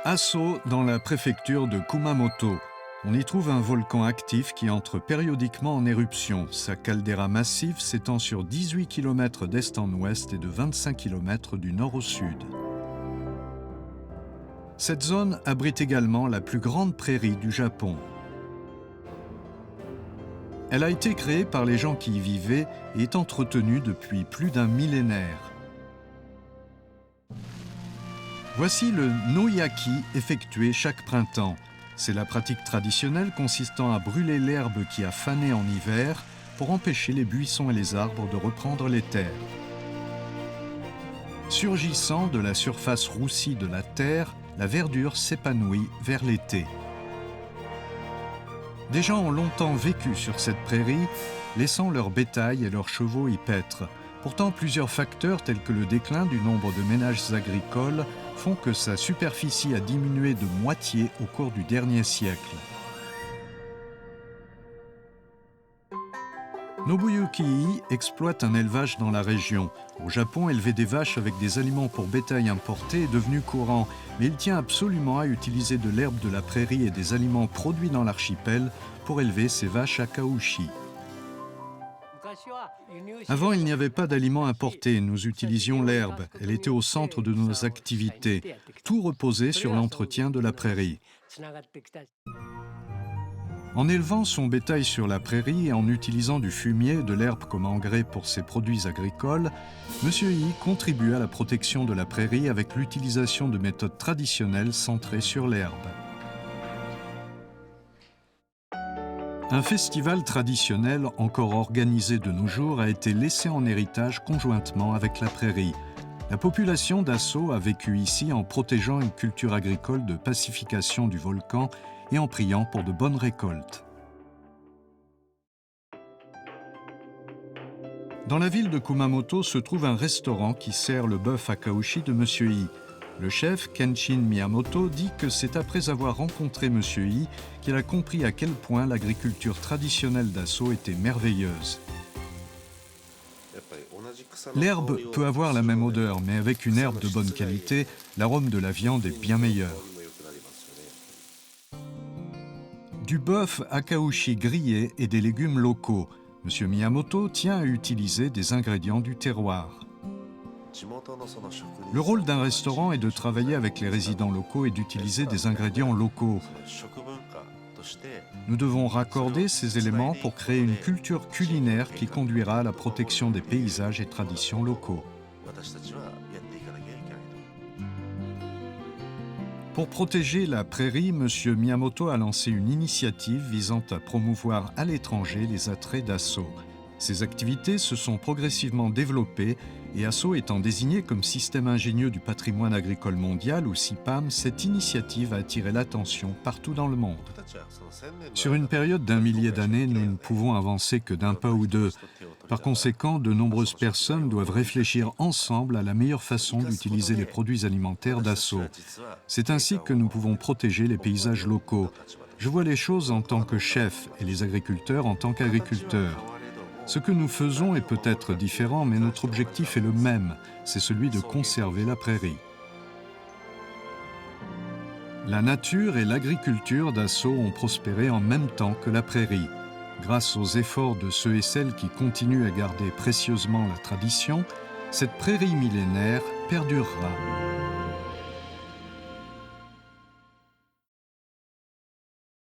Asso, dans la préfecture de Kumamoto. On y trouve un volcan actif qui entre périodiquement en éruption. Sa caldeira massive s'étend sur 18 km d'est en ouest et de 25 km du nord au sud. Cette zone abrite également la plus grande prairie du Japon. Elle a été créée par les gens qui y vivaient et est entretenue depuis plus d'un millénaire. Voici le no-yaki effectué chaque printemps. C'est la pratique traditionnelle consistant à brûler l'herbe qui a fané en hiver pour empêcher les buissons et les arbres de reprendre les terres. Surgissant de la surface roussie de la terre, la verdure s'épanouit vers l'été. Des gens ont longtemps vécu sur cette prairie, laissant leur bétail et leurs chevaux y paître. Pourtant, plusieurs facteurs tels que le déclin du nombre de ménages agricoles font que sa superficie a diminué de moitié au cours du dernier siècle. Nobuyuki Ii exploite un élevage dans la région. Au Japon, élever des vaches avec des aliments pour bétail importés est devenu courant, mais il tient absolument à utiliser de l'herbe de la prairie et des aliments produits dans l'archipel pour élever ses vaches à Kaushi. Avant, il n'y avait pas d'aliments importés, nous utilisions l'herbe, elle était au centre de nos activités. Tout reposait sur l'entretien de la prairie. En élevant son bétail sur la prairie et en utilisant du fumier et de l'herbe comme engrais pour ses produits agricoles, M. Yi contribue à la protection de la prairie avec l'utilisation de méthodes traditionnelles centrées sur l'herbe. Un festival traditionnel encore organisé de nos jours a été laissé en héritage conjointement avec la prairie. La population d'Asso a vécu ici en protégeant une culture agricole de pacification du volcan et en priant pour de bonnes récoltes. Dans la ville de Kumamoto se trouve un restaurant qui sert le bœuf à Kaushi de M. Yi. Le chef, Kenshin Miyamoto, dit que c'est après avoir rencontré M. Yi qu'il a compris à quel point l'agriculture traditionnelle d'Asso était merveilleuse. L'herbe peut avoir la même odeur, mais avec une herbe de bonne qualité, l'arôme de la viande est bien meilleur. Du bœuf à Kaushi grillé et des légumes locaux. M. Miyamoto tient à utiliser des ingrédients du terroir. Le rôle d'un restaurant est de travailler avec les résidents locaux et d'utiliser des ingrédients locaux. Nous devons raccorder ces éléments pour créer une culture culinaire qui conduira à la protection des paysages et traditions locaux. Pour protéger la prairie, M. Miyamoto a lancé une initiative visant à promouvoir à l'étranger les attraits d'Asso. Ces activités se sont progressivement développées et Asso étant désigné comme système ingénieux du patrimoine agricole mondial ou SIPAM, cette initiative a attiré l'attention partout dans le monde. Sur une période d'1 millier d'années, nous ne pouvons avancer que d'un pas ou deux. Par conséquent, de nombreuses personnes doivent réfléchir ensemble à la meilleure façon d'utiliser les produits alimentaires d'Asso. C'est ainsi que nous pouvons protéger les paysages locaux. Je vois les choses en tant que chef et les agriculteurs en tant qu'agriculteurs. Ce que nous faisons est peut-être différent, mais notre objectif est le même, c'est celui de conserver la prairie. La nature et l'agriculture d'Asso ont prospéré en même temps que la prairie. Grâce aux efforts de ceux et celles qui continuent à garder précieusement la tradition, cette prairie millénaire perdurera.